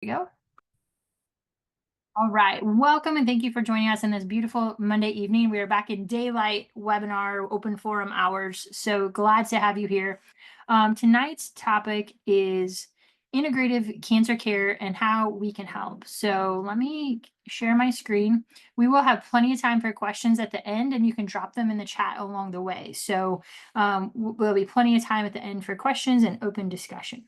we go. All right, welcome and thank you for joining us in this beautiful Monday evening. We are back in daylight webinar, open forum hours. So glad to have you here. Tonight's topic is integrative cancer care and how we can help. So let me share my screen. We will have plenty of time for questions at the end, and you can drop them in the chat along the way. So there'll be plenty of time at the end for questions and open discussion.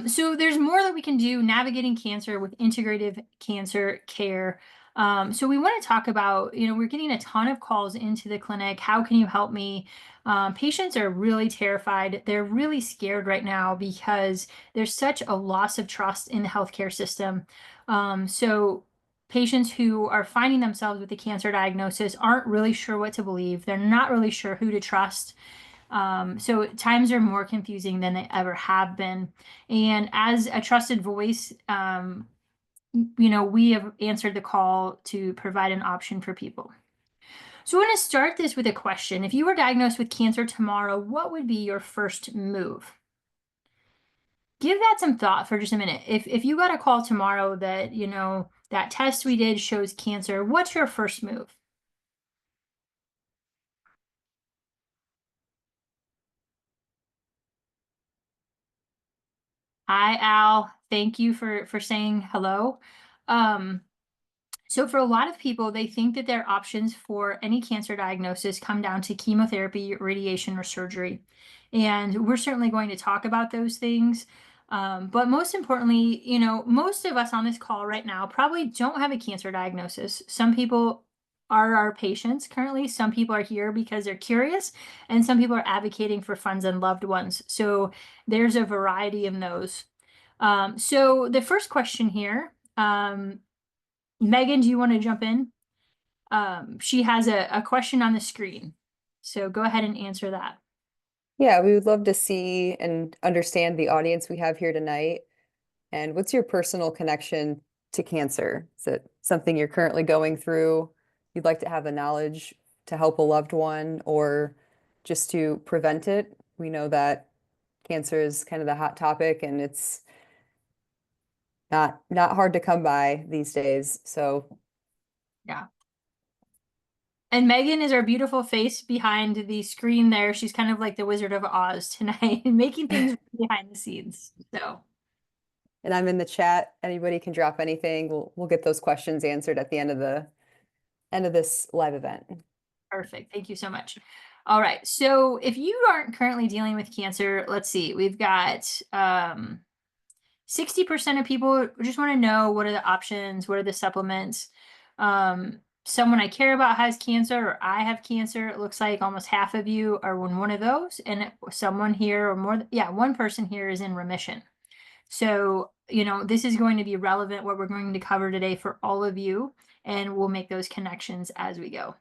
So there's more that we can do navigating cancer with integrative cancer care. So we want to talk about, we're getting a ton of calls into the clinic. How can you help me? Patients are really terrified. They're really scared right now because there's such a loss of trust in the healthcare system. So patients who are finding themselves with a cancer diagnosis aren't really sure what to believe. They're not really sure who to trust. So times are more confusing than they ever have been. And as a trusted voice, we have answered the call to provide an option for people. So I want to start this with a question. If you were diagnosed with cancer tomorrow, what would be your first move? Give that some thought for just a minute. If you got a call tomorrow that, that test we did shows cancer, what's your first move? Hi, Al. Thank you for saying hello. So for a lot of people, they think that their options for any cancer diagnosis come down to chemotherapy, radiation, or surgery. And we're certainly going to talk about those things. But most importantly, most of us on this call right now probably don't have a cancer diagnosis. Some people are our patients currently. Some people are here because they're curious, and some people are advocating for friends and loved ones. So there's a variety of those. So the first question here, Megan, do you want to jump in? She has a question on the screen. So go ahead and answer that. Yeah, we would love to see and understand the audience we have here tonight. And what's your personal connection to cancer? Is it something you're currently going through? You'd like to have the knowledge to help a loved one or just to prevent it? We know that cancer is kind of the hot topic and it's not hard to come by these days. So Yeah. And Megan is our beautiful face behind the screen there. She's kind of like the Wizard of Oz tonight, making things behind the scenes. So, and I'm in the chat. Anybody can drop anything. We'll get those questions answered at the end of this live event. perfect. Thank you so much. All right. So if you aren't currently dealing with cancer, let's see. We've got 60% of people just want to know what are the options, what are the supplements. Someone I care about has cancer or I have cancer. It looks like almost half of you are in one of those, and someone here or more, one person here is in remission. So, this is going to be relevant what we're going to cover today for all of you, and we'll make those connections as we go.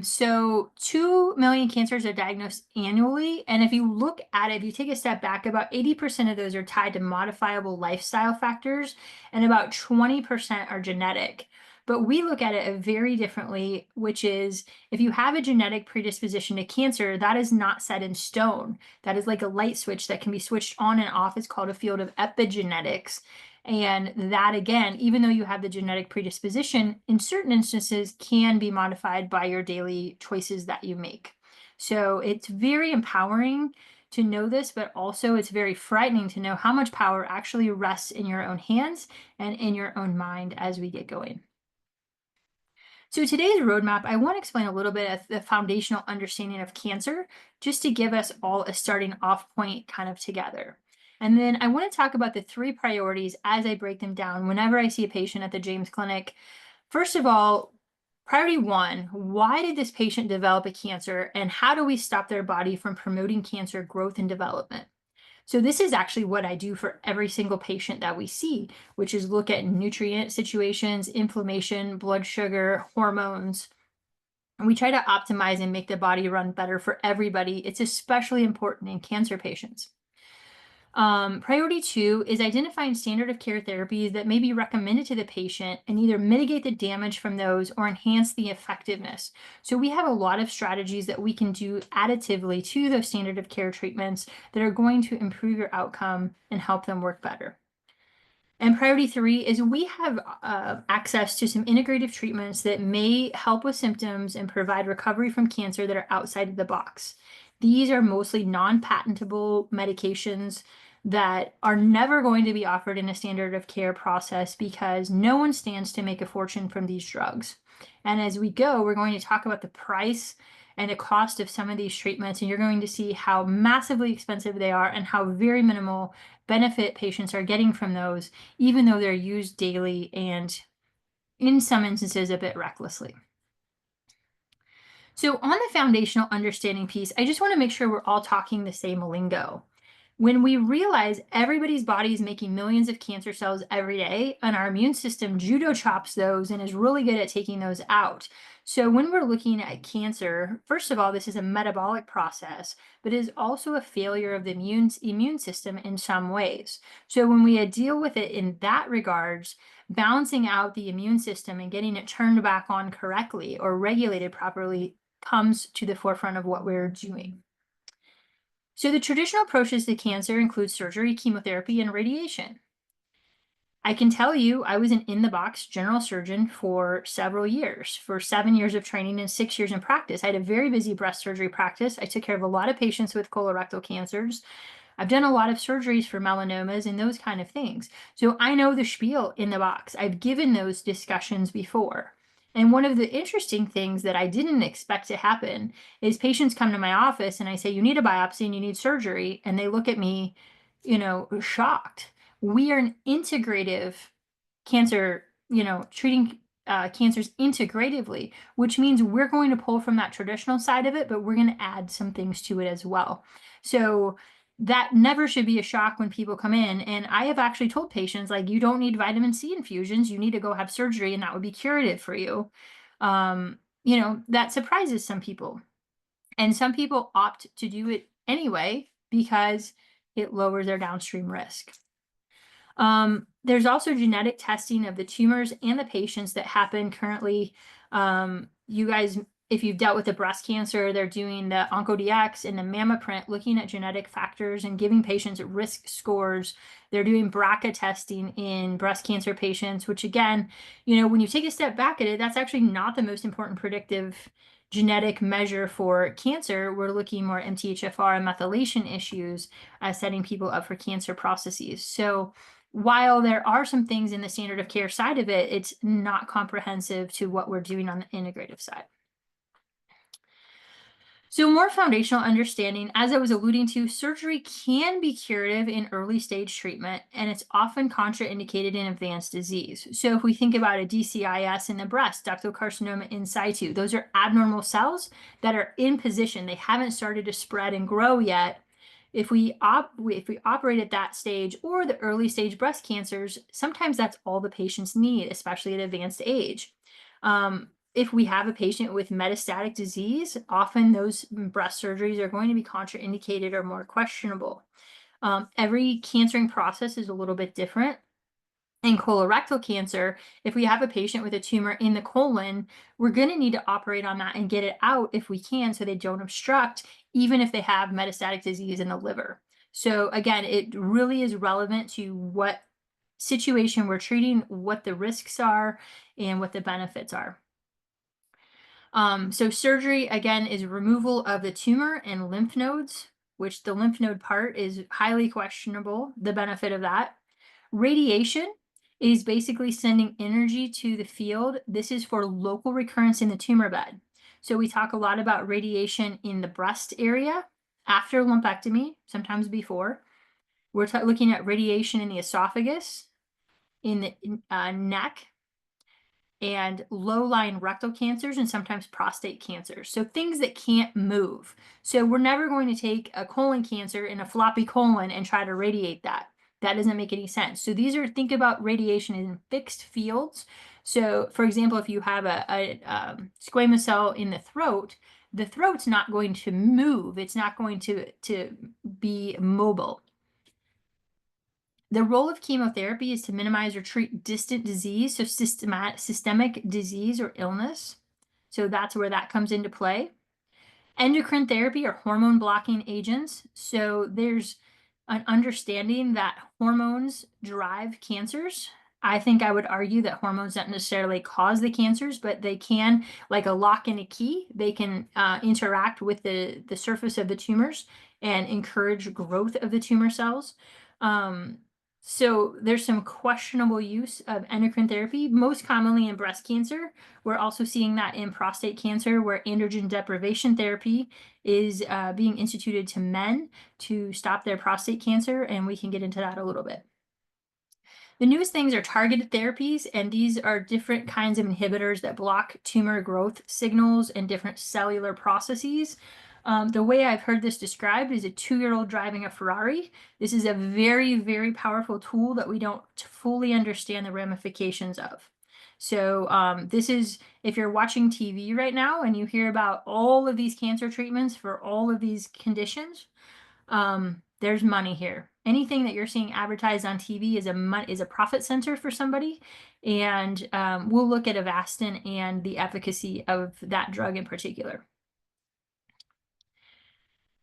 So 2 million cancers are diagnosed annually. And if you look at it, if you take a step back, about 80% of those are tied to modifiable lifestyle factors, and about 20% are genetic. But we look at it very differently, which is if you have a genetic predisposition to cancer, that is not set in stone. That is like a light switch that can be switched on and off. It's called a field of epigenetics. And that, again, even though you have the genetic predisposition, in certain instances can be modified by your daily choices that you make. So it's very empowering to know this, but also it's very frightening to know how much power actually rests in your own hands and in your own mind as we get going. So today's roadmap, I want to explain a little bit of the foundational understanding of cancer, just to give us all a starting off point kind of together. And then I want to talk about the 3 priorities as I break them down whenever I see a patient at the James Clinic. First of all, priority 1, why did this patient develop a cancer and how do we stop their body from promoting cancer growth and development? So this is actually what I do for every single patient that we see, which is look at nutrient situations, inflammation, blood sugar, hormones. And we try to optimize and make the body run better for everybody. It's especially important in cancer patients. Priority 2 is identifying standard of care therapies that may be recommended to the patient and either mitigate the damage from those or enhance the effectiveness. So we have a lot of strategies that we can do additively to those standard of care treatments that are going to improve your outcome and help them work better. And priority 3 is we have access to some integrative treatments that may help with symptoms and provide recovery from cancer that are outside of the box. These are mostly non-patentable medications that are never going to be offered in a standard of care process because no one stands to make a fortune from these drugs. And as we go, we're going to talk about the price and the cost of some of these treatments, and you're going to see how massively expensive they are and how very minimal benefit patients are getting from those, even though they're used daily and in some instances a bit recklessly. So on the foundational understanding piece, I just want to make sure we're all talking the same lingo. When we realize everybody's body is making millions of cancer cells every day, and our immune system judo chops those and is really good at taking those out. So when we're looking at cancer, first of all, this is a metabolic process, but it is also a failure of the immune system in some ways. So when we deal with it in that regards, balancing out the immune system and getting it turned back on correctly or regulated properly comes to the forefront of what we're doing. So the traditional approaches to cancer include surgery, chemotherapy, and radiation. I can tell you I was an in-the-box general surgeon for several years, for 7 years of training and 6 years in practice. I had a very busy breast surgery practice. I took care of a lot of patients with colorectal cancers. I've done a lot of surgeries for melanomas and those kind of things. So I know the spiel in the box. I've given those discussions before. And one of the interesting things that I didn't expect to happen is patients come to my office and I say, you need a biopsy and you need surgery. And they look at me, shocked. We are an integrative cancer, treating cancers integratively, which means we're going to pull from that traditional side of it, but we're going to add some things to it as well. So that never should be a shock when people come in. And I have actually told patients, like, you don't need vitamin C infusions. You need to go have surgery, and that would be curative for you. That surprises some people. And some people opt to do it anyway because it lowers their downstream risk. There's also genetic testing of the tumors and the patients that happen currently. You guys, if you've dealt with the breast cancer, they're doing the OncoDX and the MammaPrint, looking at genetic factors and giving patients risk scores. They're doing BRCA testing in breast cancer patients, which again, when you take a step back at it, that's actually not the most important predictive genetic measure for cancer. We're looking more MTHFR and methylation issues as setting people up for cancer processes. So while there are some things in the standard of care side of it, it's not comprehensive to what we're doing on the integrative side. So more foundational understanding, as I was alluding to, surgery can be curative in early stage treatment, and it's often contraindicated in advanced disease. So if we think about a DCIS in the breast, ductal carcinoma in situ, those are abnormal cells that are in position. They haven't started to spread and grow yet. If we operate at that stage or the early stage breast cancers, sometimes that's all the patients need, especially at advanced age. If we have a patient with metastatic disease, often those breast surgeries are going to be contraindicated or more questionable. Every cancering process is a little bit different. In colorectal cancer, if we have a patient with a tumor in the colon, we're going to need to operate on that and get it out if we can so they don't obstruct, even if they have metastatic disease in the liver. So again, it really is relevant to what situation we're treating, what the risks are, and what the benefits are. So surgery, again, is removal of the tumor and lymph nodes, which the lymph node part is highly questionable, the benefit of that. Radiation is basically sending energy to the field. This is for local recurrence in the tumor bed. So we talk a lot about radiation in the breast area after lumpectomy, sometimes before. We're looking at radiation in the esophagus, in the neck, and low-lying rectal cancers, and sometimes prostate cancers. So things that can't move. So we're never going to take a colon cancer in a floppy colon and try to radiate that. That doesn't make any sense. So think about radiation in fixed fields. So for example, if you have a squamous cell in the throat's not going to move. It's not going to be mobile. The role of chemotherapy is to minimize or treat distant disease, so systemic disease or illness. So that's where that comes into play. Endocrine therapy or hormone blocking agents. So there's an understanding that hormones drive cancers. I think I would argue that hormones don't necessarily cause the cancers, but they can, like a lock and a key, they can interact with the surface of the tumors and encourage growth of the tumor cells. So there's some questionable use of endocrine therapy, most commonly in breast cancer. We're also seeing that in prostate cancer, where androgen deprivation therapy is being instituted to men to stop their prostate cancer, and we can get into that a little bit. The newest things are targeted therapies, and these are different kinds of inhibitors that block tumor growth signals and different cellular processes. The way I've heard this described is a 2-year-old driving a Ferrari. This is a very, very powerful tool that we don't fully understand the ramifications of. So this is, if you're watching TV right now and you hear about all of these cancer treatments for all of these conditions, there's money here. Anything that you're seeing advertised on TV is a profit center for somebody, and we'll look at Avastin and the efficacy of that drug in particular.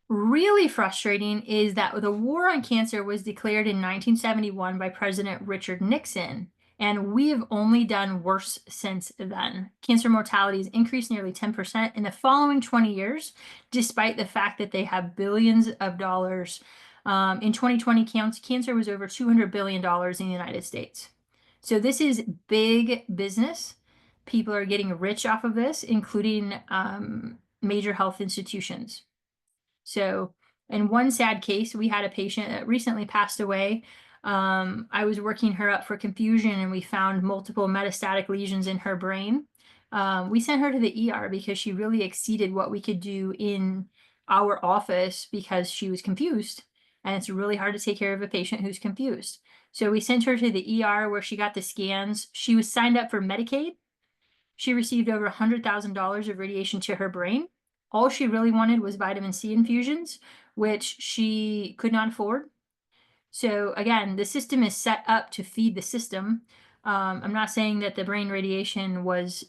Really frustrating is that the war on cancer was declared in 1971 by President Richard Nixon, and we have only done worse since then. Cancer mortality has increased nearly 10% in the following 20 years, despite the fact that they have billions of dollars. In 2020, cancer was over $200 billion in the United States. So this is big business. People are getting rich off of this, including major health institutions. So in one sad case, we had a patient that recently passed away. I was working her up for confusion, and we found multiple metastatic lesions in her brain. We sent her to the ER because she really exceeded what we could do in our office because she was confused. And it's really hard to take care of a patient who's confused. So we sent her to the ER where she got the scans. She was signed up for Medicaid. She received over $100,000 of radiation to her brain. All she really wanted was vitamin C infusions, which she could not afford. So again, the system is set up to feed the system. I'm not saying that the brain radiation was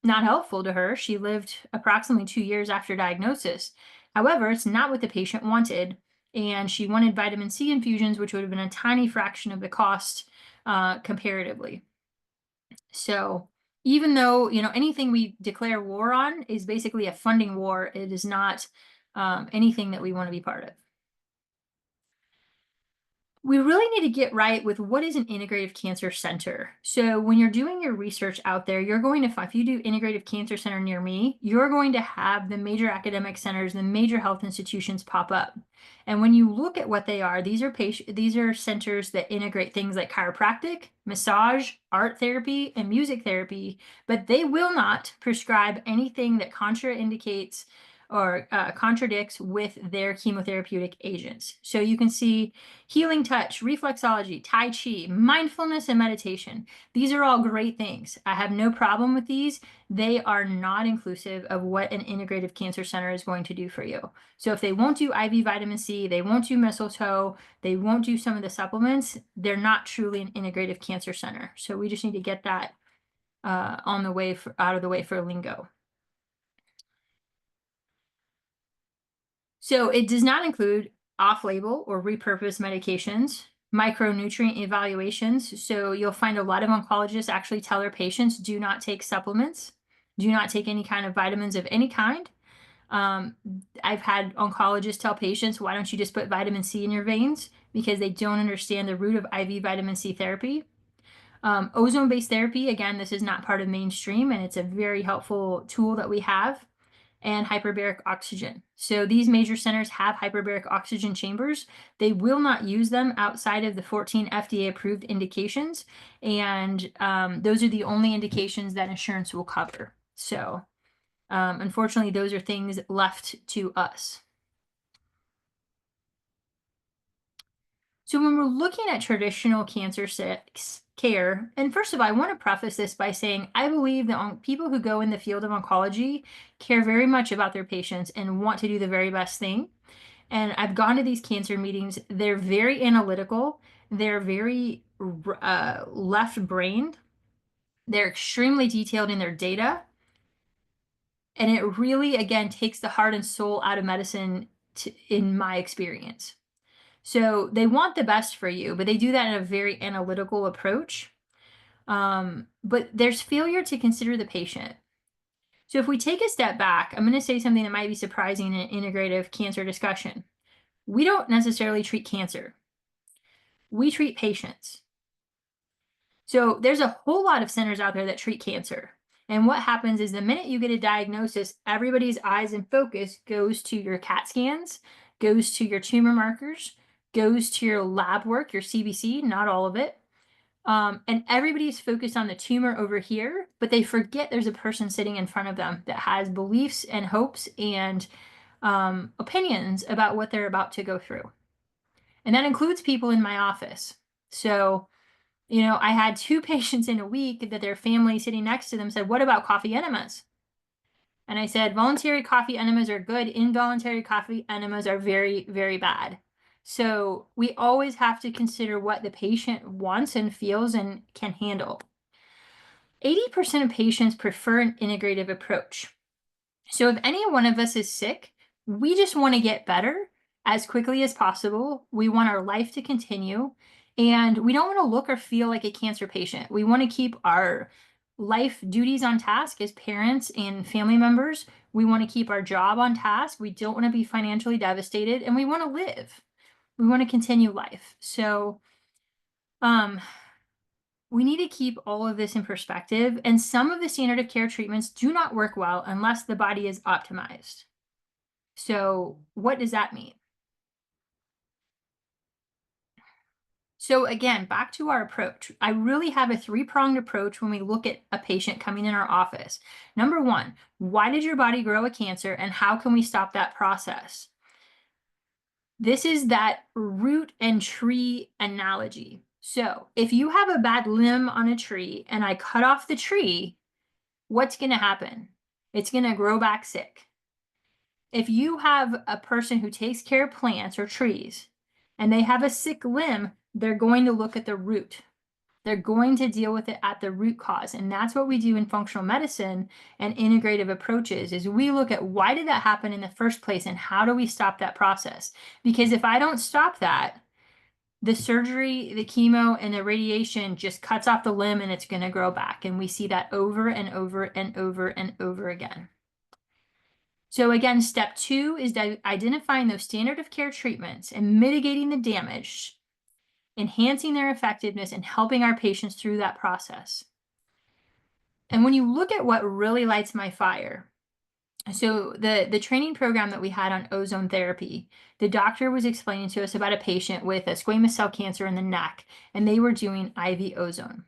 not helpful to her. She lived approximately 2 years after diagnosis. However, it's not what the patient wanted, and she wanted vitamin C infusions, which would have been a tiny fraction of the cost comparatively. So even though, anything we declare war on is basically a funding war, it is not anything that we want to be part of. We really need to get right with what is an integrative cancer center. So when you're doing your research out there, you're going to find, if you do integrative cancer center near me, you're going to have the major academic centers, the major health institutions pop up. And when you look at what they are, these are centers that integrate things like chiropractic, massage, art therapy, and music therapy, but they will not prescribe anything that contraindicates or contradicts with their chemotherapeutic agents. So you can see healing touch, reflexology, Tai Chi, mindfulness, and meditation. These are all great things. I have no problem with these. They are not inclusive of what an integrative cancer center is going to do for you. So if they won't do IV vitamin C, they won't do mistletoe, they won't do some of the supplements, they're not truly an integrative cancer center. So we just need to get that out of the way for lingo. So it does not include off-label or repurposed medications, micronutrient evaluations. So you'll find a lot of oncologists actually tell their patients, do not take supplements, do not take any kind of vitamins of any kind. I've had oncologists tell patients, why don't you just put vitamin C in your veins? Because they don't understand the root of IV vitamin C therapy. Ozone-based therapy, again, this is not part of mainstream, and it's a very helpful tool that we have. And hyperbaric oxygen. So these major centers have hyperbaric oxygen chambers. They will not use them outside of the 14 FDA-approved indications, and those are the only indications that insurance will cover. So unfortunately, those are things left to us. So when we're looking at traditional cancer care, and first of all, I want to preface this by saying I believe that people who go in the field of oncology care very much about their patients and want to do the very best thing. And I've gone to these cancer meetings. They're very analytical. They're very left-brained. They're extremely detailed in their data. And it really, again, takes the heart and soul out of medicine in my experience. So they want the best for you, but they do that in a very analytical approach. But there's failure to consider the patient. So if we take a step back, I'm going to say something that might be surprising in an integrative cancer discussion. We don't necessarily treat cancer. We treat patients. So there's a whole lot of centers out there that treat cancer. And what happens is the minute you get a diagnosis, everybody's eyes and focus goes to your CAT scans, goes to your tumor markers, goes to your lab work, your CBC, not all of it. And everybody's focused on the tumor over here, but they forget there's a person sitting in front of them that has beliefs and hopes and opinions about what they're about to go through. And that includes people in my office. So, I had 2 patients in a week that their family sitting next to them said, "What about coffee enemas?" And I said, voluntary coffee enemas are good. Involuntary coffee enemas are very, very bad. So we always have to consider what the patient wants and feels and can handle. 80% of patients prefer an integrative approach. So if any one of us is sick, we just want to get better as quickly as possible. We want our life to continue, and we don't want to look or feel like a cancer patient. We want to keep our life duties on task as parents and family members. We want to keep our job on task. We don't want to be financially devastated, and we want to live. We want to continue life. So, we need to keep all of this in perspective, and some of the standard of care treatments do not work well unless the body is optimized. So what does that mean? So again, back to our approach. I really have a 3-pronged approach when we look at a patient coming in our office. Number 1, why did your body grow a cancer and how can we stop that process? This is that root and tree analogy. So if you have a bad limb on a tree and I cut off the tree, what's going to happen? It's going to grow back sick. If you have a person who takes care of plants or trees and they have a sick limb, they're going to look at the root. They're going to deal with it at the root cause. And that's what we do in functional medicine and integrative approaches is we look at why did that happen in the first place and how do we stop that process? Because if I don't stop that, the surgery, the chemo, and the radiation just cuts off the limb and it's going to grow back. And we see that over and over and over and over again. So again, step 2 is identifying those standard of care treatments and mitigating the damage, enhancing their effectiveness, and helping our patients through that process. And when you look at what really lights my fire, so the training program that we had on ozone therapy, the doctor was explaining to us about a patient with a squamous cell cancer in the neck, and they were doing IV ozone.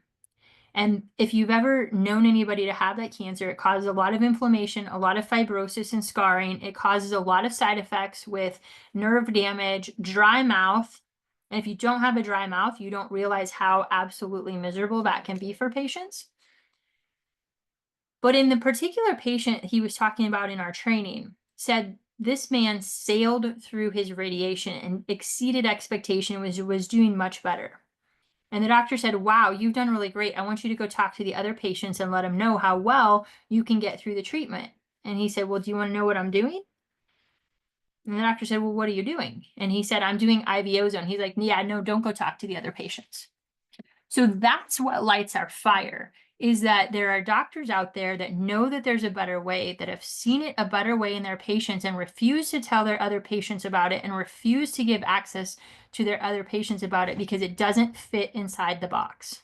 And if you've ever known anybody to have that cancer, it causes a lot of inflammation, a lot of fibrosis and scarring. It causes a lot of side effects with nerve damage, dry mouth. And if you don't have a dry mouth, you don't realize how absolutely miserable that can be for patients. But in the particular patient he was talking about in our training, said this man sailed through his radiation and exceeded expectation, was doing much better. And the doctor said, "Wow, you've done really great. I want you to go talk to the other patients and let them know how well you can get through the treatment." And he said, "Well, do you want to know what I'm doing?" And the doctor said, "Well, what are you doing?" And he said, "I'm doing IV ozone." He's like, "Yeah, no, don't go talk to the other patients." So that's what lights our fire, is that there are doctors out there that know that there's a better way, that have seen it a better way in their patients and refuse to tell their other patients about it and refuse to give access to their other patients about it because it doesn't fit inside the box.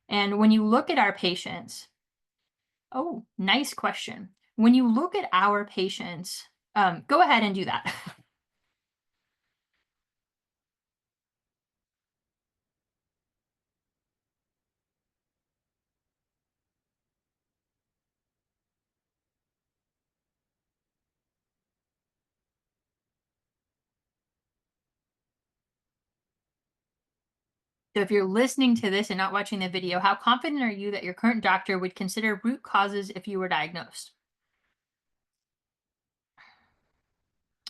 And when you look at our patients, oh, nice question. When you look at our patients, go ahead and do that. So if you're listening to this and not watching the video, how confident are you that your current doctor would consider root causes if you were diagnosed?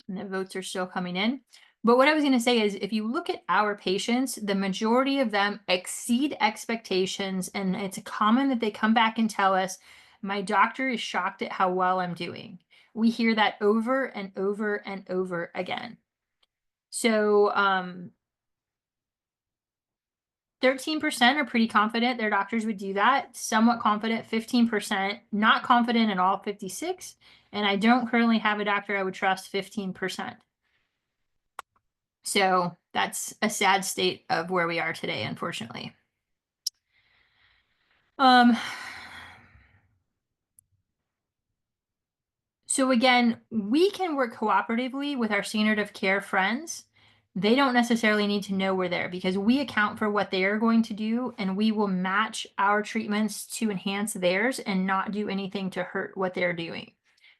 And the votes are still coming in. But what I was going to say is if you look at our patients, the majority of them exceed expectations. And it's common that they come back and tell us, my doctor is shocked at how well I'm doing. We hear that over and over and over again. So 13% are pretty confident their doctors would do that, somewhat confident 15%, not confident at all 56, and I don't currently have a doctor I would trust 15%. So that's a sad state of where we are today, unfortunately. So again, we can work cooperatively with our standard of care friends. They don't necessarily need to know we're there because we account for what they are going to do, and we will match our treatments to enhance theirs and not do anything to hurt what they're doing.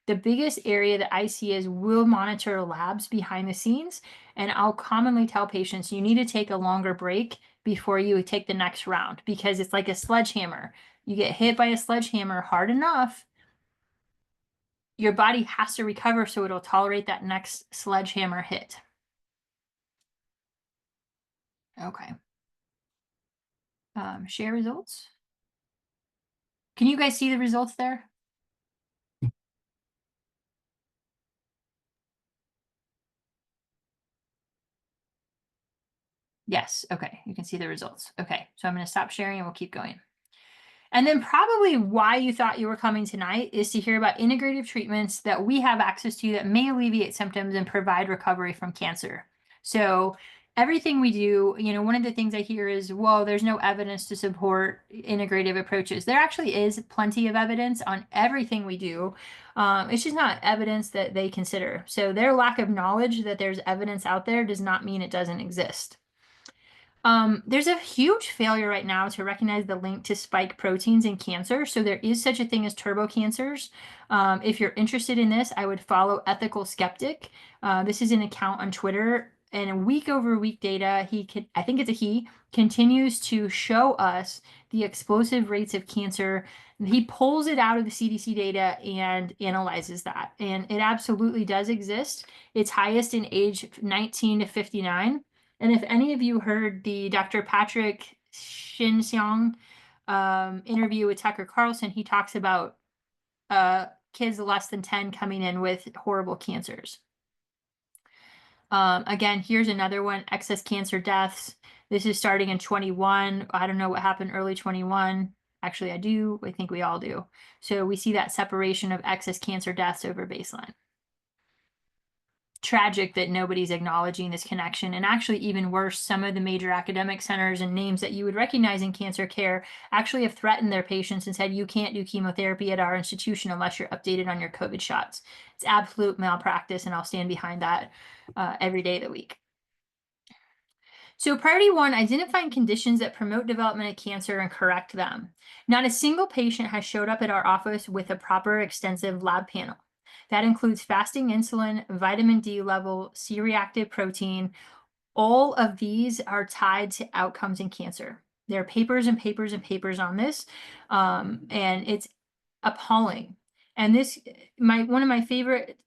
The biggest area that I see is we'll monitor labs behind the scenes, and I'll commonly tell patients you need to take a longer break before you take the next round because it's like a sledgehammer. You get hit by a sledgehammer hard enough, your body has to recover so it'll tolerate that next sledgehammer hit. Okay. Share results. Can you guys see the results there? Yes. Okay. You can see the results. Okay. So I'm going to stop sharing and we'll keep going. And then probably why you thought you were coming tonight is to hear about integrative treatments that we have access to that may alleviate symptoms and provide recovery from cancer. So everything we do, one of the things I hear is, well, there's no evidence to support integrative approaches. There actually is plenty of evidence on everything we do. It's just not evidence that they consider. So their lack of knowledge that there's evidence out there does not mean it doesn't exist. There's a huge failure right now to recognize the link to spike proteins in cancer. So there is such a thing as turbo cancers. If you're interested in this, I would follow Ethical Skeptic. This is an account on Twitter, and week over week data, I think it's a he, continues to show us the explosive rates of cancer. He pulls it out of the CDC data and analyzes that. And it absolutely does exist. It's highest in age 19 to 59. And if any of you heard the Dr. Patrick Shinseong interview with Tucker Carlson, he talks about kids less than 10 coming in with horrible cancers. Again, here's another one, excess cancer deaths. This is starting in 21. I don't know what happened early 21. Actually, I do. I think we all do. So we see that separation of excess cancer deaths over baseline. Tragic that nobody's acknowledging this connection. And actually, even worse, some of the major academic centers and names that you would recognize in cancer care actually have threatened their patients and said, you can't do chemotherapy at our institution unless you're updated on your COVID shots. It's absolute malpractice, and I'll stand behind that every day of the week. So priority one, identifying conditions that promote development of cancer and correct them. Not a single patient has showed up at our office with a proper extensive lab panel. That includes fasting insulin, vitamin D level, C-reactive protein. All of these are tied to outcomes in cancer. There are papers and papers and papers on this, and it's appalling. And one of my favorite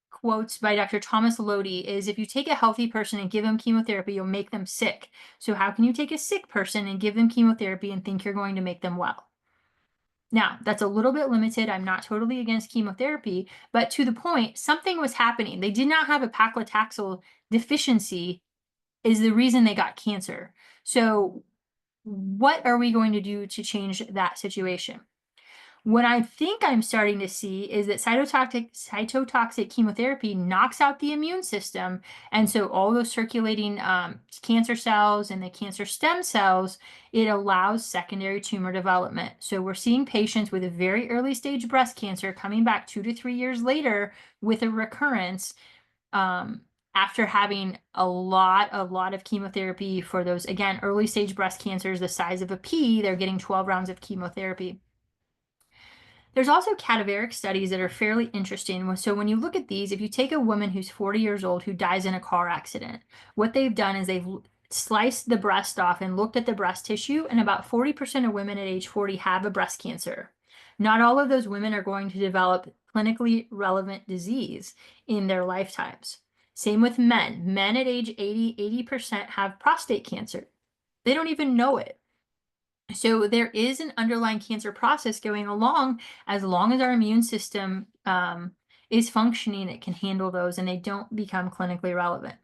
quotes by Dr. Thomas Lodi is, if you take a healthy person and give them chemotherapy, you'll make them sick. So how can you take a sick person and give them chemotherapy and think you're going to make them well? Now, that's a little bit limited. I'm not totally against chemotherapy, but to the point, something was happening. They did not have a paclitaxel deficiency is the reason they got cancer. So what are we going to do to change that situation? What I think I'm starting to see is that cytotoxic chemotherapy knocks out the immune system. And so all those circulating cancer cells and the cancer stem cells, it allows secondary tumor development. So we're seeing patients with a very early stage breast cancer coming back 2 to 3 years later with a recurrence after having a lot of chemotherapy for those, again, early stage breast cancers the size of a pea. They're getting 12 rounds of chemotherapy. There's also cadaveric studies that are fairly interesting. So when you look at these, if you take a woman who's 40 years old who dies in a car accident, what they've done is they've sliced the breast off and looked at the breast tissue, and about 40% of women at age 40 have a breast cancer. Not all of those women are going to develop clinically relevant disease in their lifetimes. Same with men. Men at age 80, 80% have prostate cancer. They don't even know it. So there is an underlying cancer process going along. As long as our immune system is functioning, it can handle those and they don't become clinically relevant.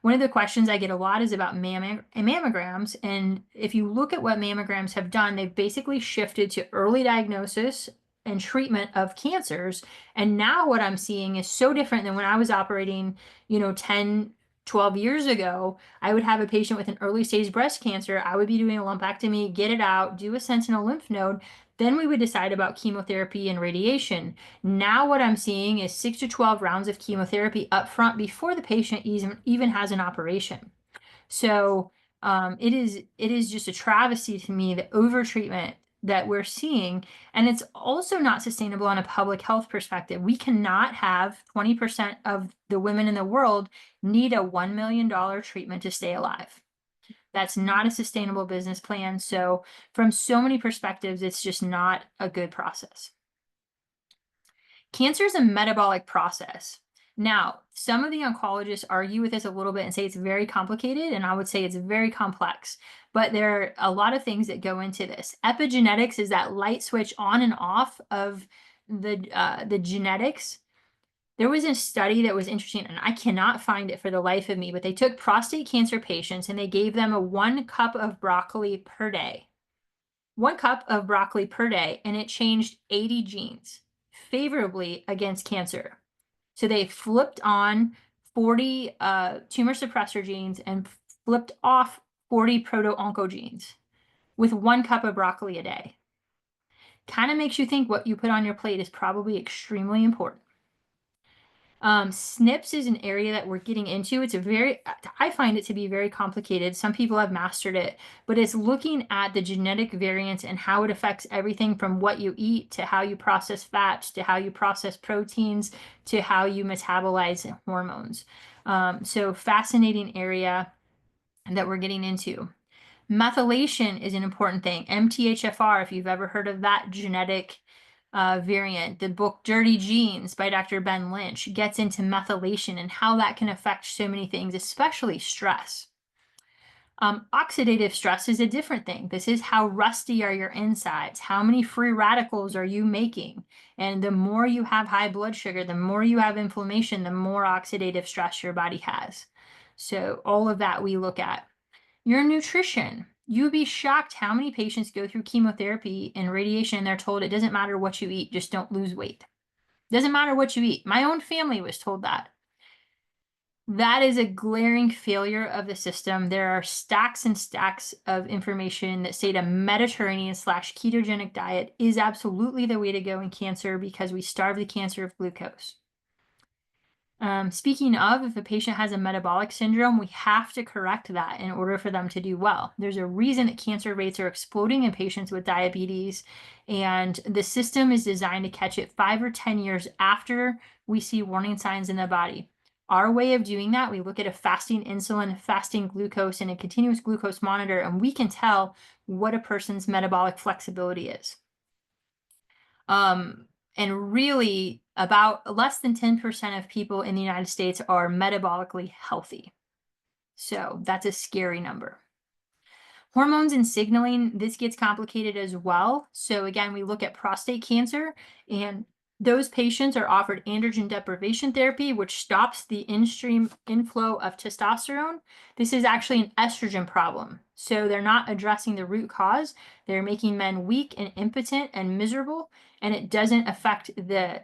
One of the questions I get a lot is about mammograms. And if you look at what mammograms have done, they've basically shifted to early diagnosis and treatment of cancers. And now what I'm seeing is so different than when I was operating, 10, 12 years ago. I would have a patient with an early stage breast cancer. I would be doing a lumpectomy, get it out, do a sentinel lymph node. Then we would decide about chemotherapy and radiation. Now what I'm seeing is 6 to 12 rounds of chemotherapy up front before the patient even has an operation. So it is just a travesty to me, the overtreatment that we're seeing, and it's also not sustainable on a public health perspective. We cannot have 20% of the women in the world need a $1 million treatment to stay alive. That's not a sustainable business plan. So from so many perspectives, it's just not a good process. Cancer is a metabolic process. Now, some of the oncologists argue with this a little bit and say it's very complicated, and I would say it's very complex. But there are a lot of things that go into this. Epigenetics is that light switch on and off of the genetics. There was a study that was interesting, and I cannot find it for the life of me, but they took prostate cancer patients and they gave them a 1 cup of broccoli per day. 1 cup of broccoli per day, and it changed 80 genes favorably against cancer. So they flipped on 40 tumor suppressor genes and flipped off 40 proto-oncogenes with 1 cup of broccoli a day. Kind of makes you think what you put on your plate is probably extremely important. SNPs is an area that we're getting into. I find it to be very complicated. Some people have mastered it, but it's looking at the genetic variants and how it affects everything from what you eat to how you process fats to how you process proteins to how you metabolize hormones. So fascinating area that we're getting into. Methylation is an important thing. MTHFR, if you've ever heard of that genetic variant. The book Dirty Genes by Dr. Ben Lynch gets into methylation and how that can affect so many things, especially stress. Oxidative stress is a different thing. This is how rusty are your insides? How many free radicals are you making? And the more you have high blood sugar, the more you have inflammation, the more oxidative stress your body has. So all of that we look at. Your nutrition. You'd be shocked how many patients go through chemotherapy and radiation and they're told it doesn't matter what you eat, just don't lose weight. Doesn't matter what you eat. My own family was told that. That is a glaring failure of the system. There are stacks and stacks of information that state a Mediterranean/ketogenic diet is absolutely the way to go in cancer because we starve the cancer of glucose. Speaking of, if a patient has a metabolic syndrome, we have to correct that in order for them to do well. There's a reason that cancer rates are exploding in patients with diabetes, and the system is designed to catch it 5 or 10 years after we see warning signs in the body. Our way of doing that, we look at a fasting insulin, fasting glucose, and a continuous glucose monitor, and we can tell what a person's metabolic flexibility is. And really, about less than 10% of people in the United States are metabolically healthy. So that's a scary number. Hormones and signaling, this gets complicated as well. So again, we look at prostate cancer, and those patients are offered androgen deprivation therapy, which stops the in-stream inflow of testosterone. This is actually an estrogen problem. So they're not addressing the root cause. They're making men weak and impotent and miserable, and it doesn't affect the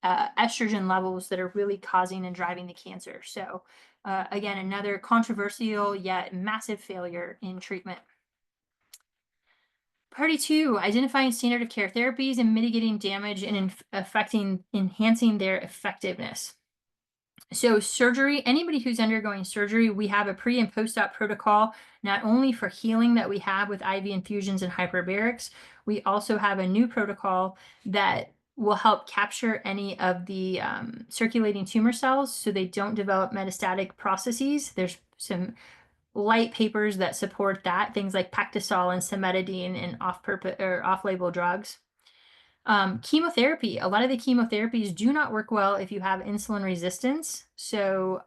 estrogen levels that are really causing and driving the cancer. So again, another controversial yet massive failure in treatment. Party 2, identifying standard of care therapies and mitigating damage and enhancing their effectiveness. So surgery, anybody who's undergoing surgery, we have a pre and post-op protocol, not only for healing that we have with IV infusions and hyperbarics, we also have a new protocol that will help capture any of the circulating tumor cells so they don't develop metastatic processes. There's some light papers that support that, things like Pactisol and cimetidine and off-label drugs. Chemotherapy. A lot of the chemotherapies do not work well if you have insulin resistance. So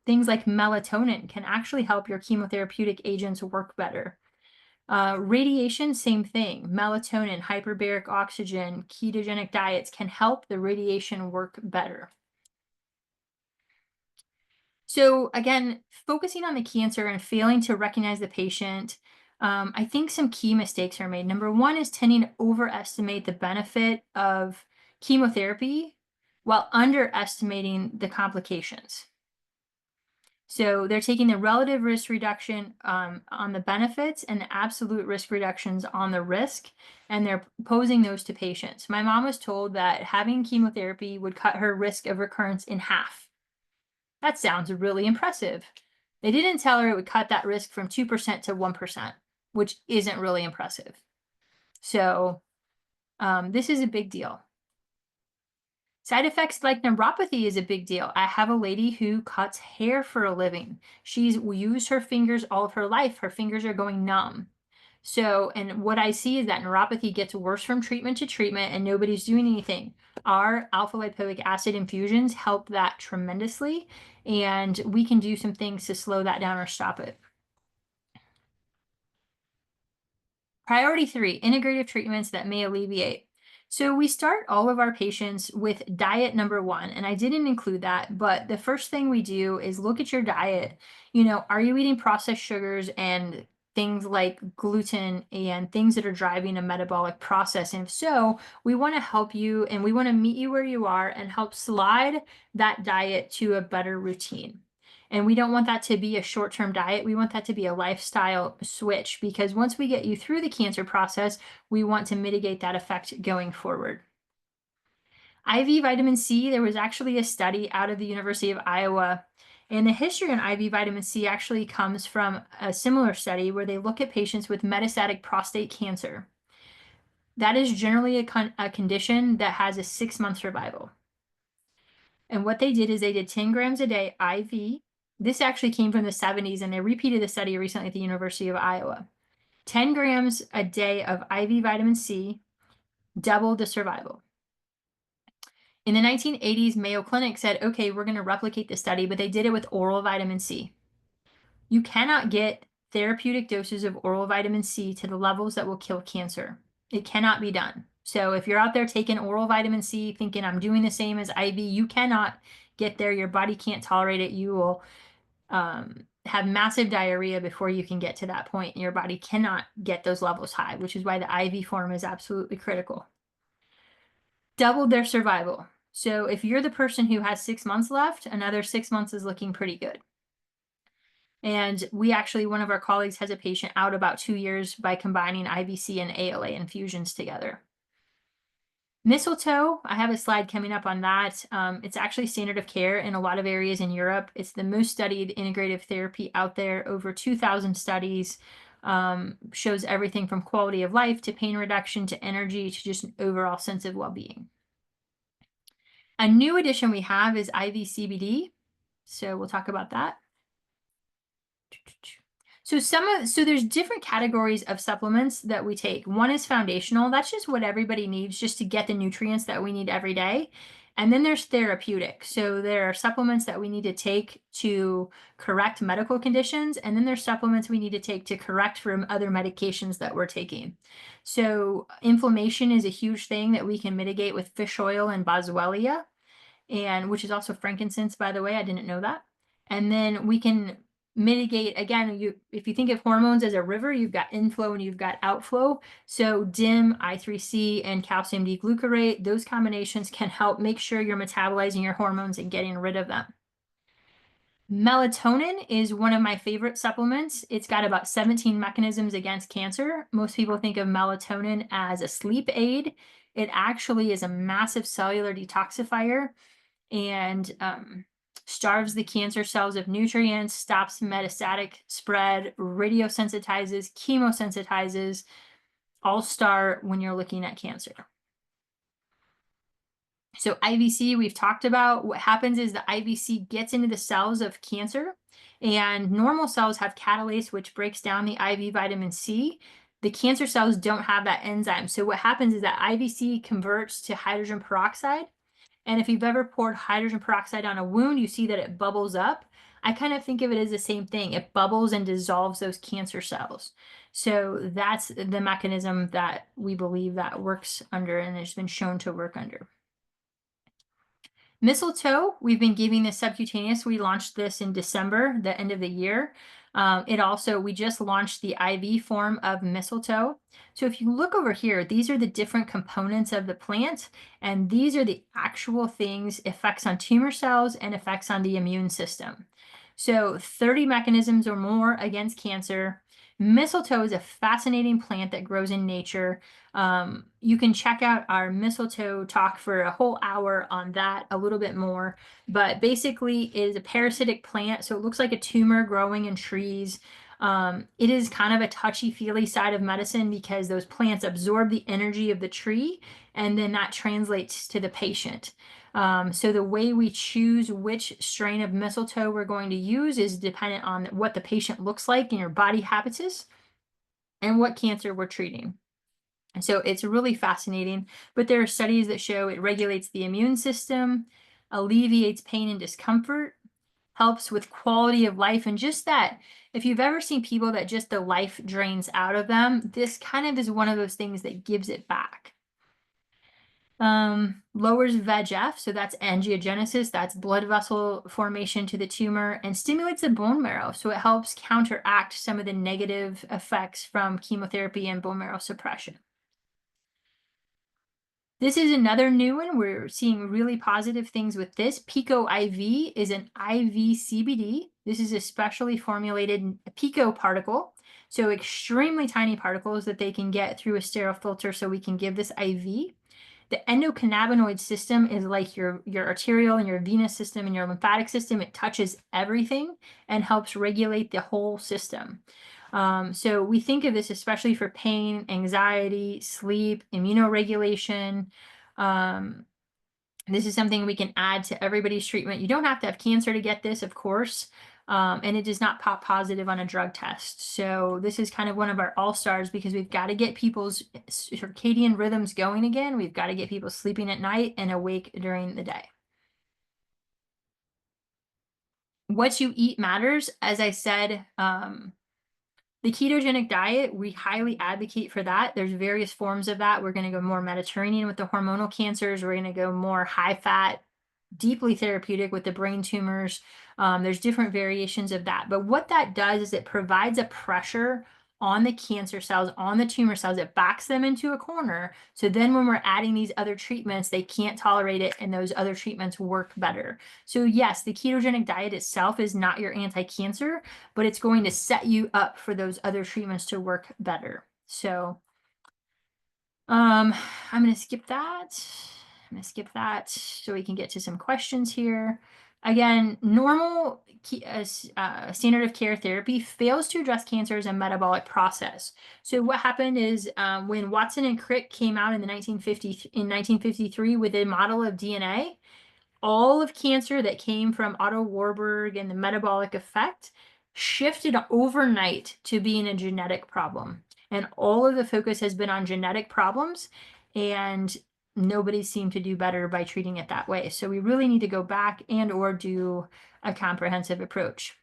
things like melatonin can actually help your chemotherapeutic agents work better. Radiation, same thing. Melatonin, hyperbaric oxygen, ketogenic diets can help the radiation work better. So again, focusing on the cancer and failing to recognize the patient, I think some key mistakes are made. Number one is tending to overestimate the benefit of chemotherapy while underestimating the complications. So they're taking the relative risk reduction on the benefits and the absolute risk reductions on the risk, and they're posing those to patients. My mom was told that having chemotherapy would cut her risk of recurrence in half. That sounds really impressive. They didn't tell her it would cut that risk from 2% to 1%, which isn't really impressive. So this is a big deal. Side effects like neuropathy is a big deal. I have a lady who cuts hair for a living. She's used her fingers all of her life. Her fingers are going numb. So, and what I see is that neuropathy gets worse from treatment to treatment and nobody's doing anything. Our alpha lipoic acid infusions help that tremendously, and we can do some things to slow that down or stop it. Priority 3, integrative treatments that may alleviate. So we start all of our patients with diet number 1, and I didn't include that, but the first thing we do is look at your diet. Are you eating processed sugars and things like gluten and things that are driving a metabolic process? And if so, we want to help you and we want to meet you where you are and help slide that diet to a better routine. And we don't want that to be a short-term diet. We want that to be a lifestyle switch, because once we get you through the cancer process, we want to mitigate that effect going forward. IV vitamin C, there was actually a study out of the University of Iowa, and the history on IV vitamin C actually comes from a similar study where they look at patients with metastatic prostate cancer. That is generally a condition that has a 6-month survival. And what they did is they did 10 grams a day IV. This actually came from the 70s, and they repeated the study recently at the University of Iowa. 10 grams a day of IV vitamin C doubled the survival. In the 1980s, Mayo Clinic said, okay, we're going to replicate the study, but they did it with oral vitamin C. You cannot get therapeutic doses of oral vitamin C to the levels that will kill cancer. It cannot be done. So if you're out there taking oral vitamin C thinking I'm doing the same as IV, you cannot get there. Your body can't tolerate it. You will have massive diarrhea before you can get to that point. Your body cannot get those levels high, which is why the IV form is absolutely critical. Doubled their survival. So if you're the person who has 6 months left, another 6 months is looking pretty good. And we actually, one of our colleagues has a patient out about 2 years by combining IVC and ALA infusions together. Mistletoe, I have a slide coming up on that. It's actually standard of care in a lot of areas in Europe. It's the most studied integrative therapy out there, over 2,000 studies, shows everything from quality of life to pain reduction to energy to just an overall sense of well-being. A new addition we have is IV CBD. So we'll talk about that. So there's different categories of supplements that we take. One is foundational. That's just what everybody needs just to get the nutrients that we need every day. And then there's therapeutic. So there are supplements that we need to take to correct medical conditions. And then there's supplements we need to take to correct from other medications that we're taking. So inflammation is a huge thing that we can mitigate with fish oil and boswellia, and which is also frankincense, by the way. I didn't know that. And then we can mitigate, again, if you think of hormones as a river, you've got inflow and you've got outflow. So DIM, I3C, and calcium D-glucarate, those combinations can help make sure you're metabolizing your hormones and getting rid of them. Melatonin is one of my favorite supplements. It's got about 17 mechanisms against cancer. Most people think of melatonin as a sleep aid. It actually is a massive cellular detoxifier and starves the cancer cells of nutrients, stops metastatic spread, radiosensitizes, chemosensitizes, all star when you're looking at cancer. So IVC, we've talked about. What happens is the IVC gets into the cells of cancer, and normal cells have catalase, which breaks down the IV vitamin C. the cancer cells don't have that enzyme. So what happens is that IVC converts to hydrogen peroxide. And if you've ever poured hydrogen peroxide on a wound, you see that it bubbles up. I kind of think of it as the same thing. It bubbles and dissolves those cancer cells. So that's the mechanism that we believe that works under and has been shown to work under. Mistletoe, we've been giving this subcutaneous. We launched this in December, the end of the year. We just launched the IV form of mistletoe. So if you look over here, these are the different components of the plant, and these are the actual things, effects on tumor cells and effects on the immune system. So 30 mechanisms or more against cancer. Mistletoe is a fascinating plant that grows in nature. You can check out our mistletoe talk for a whole hour on that, a little bit more. But basically, it is a parasitic plant, so it looks like a tumor growing in trees. It is kind of a touchy-feely side of medicine because those plants absorb the energy of the tree, and then that translates to the patient. So the way we choose which strain of mistletoe we're going to use is dependent on what the patient looks like in your body habitus and what cancer we're treating. And so it's really fascinating, but there are studies that show it regulates the immune system, alleviates pain and discomfort, helps with quality of life, and just that, if you've ever seen people that just the life drains out of them, this kind of is one of those things that gives it back. Lowers VEGF, so that's angiogenesis, that's blood vessel formation to the tumor, and stimulates the bone marrow, so it helps counteract some of the negative effects from chemotherapy and bone marrow suppression. This is another new one. We're seeing really positive things with this. Pico IV is an IV CBD. This is a specially formulated pico particle, so extremely tiny particles that they can get through a sterile filter, so we can give this IV. The endocannabinoid system is like your arterial and your venous system and your lymphatic system. It touches everything and helps regulate the whole system. So we think of this especially for pain, anxiety, sleep, immunoregulation. This is something we can add to everybody's treatment. You don't have to have cancer to get this, of course, and it does not pop positive on a drug test. So this is kind of one of our all-stars because we've got to get people's circadian rhythms going again. We've got to get people sleeping at night and awake during the day. What you eat matters. As I said, the ketogenic diet, we highly advocate for that. There's various forms of that. We're going to go more Mediterranean with the hormonal cancers. We're going to go more high fat, deeply therapeutic with the brain tumors. There's different variations of that. But what that does is it provides a pressure on the cancer cells, on the tumor cells. It backs them into a corner. So then when we're adding these other treatments, they can't tolerate it and those other treatments work better. So yes, the ketogenic diet itself is not your anti-cancer, but it's going to set you up for those other treatments to work better. So I'm going to skip that. I'm going to skip that so we can get to some questions here. Again, normal standard of care therapy fails to address cancer as a metabolic process. So what happened is when Watson and Crick came out in 1953 with a model of DNA, all of cancer that came from Otto Warburg and the metabolic effect shifted overnight to being a genetic problem. And all of the focus has been on genetic problems, and nobody seemed to do better by treating it that way. So we really need to go back and or do a comprehensive approach.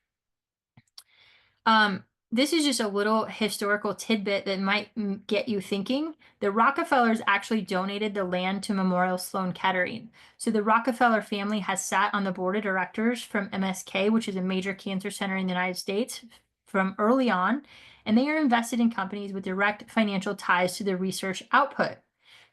This is just a little historical tidbit that might get you thinking. The Rockefellers actually donated the land to Memorial Sloan Kettering. So the Rockefeller family has sat on the board of directors from MSK, which is a major cancer center in the United States, from early on, and they are invested in companies with direct financial ties to the research output.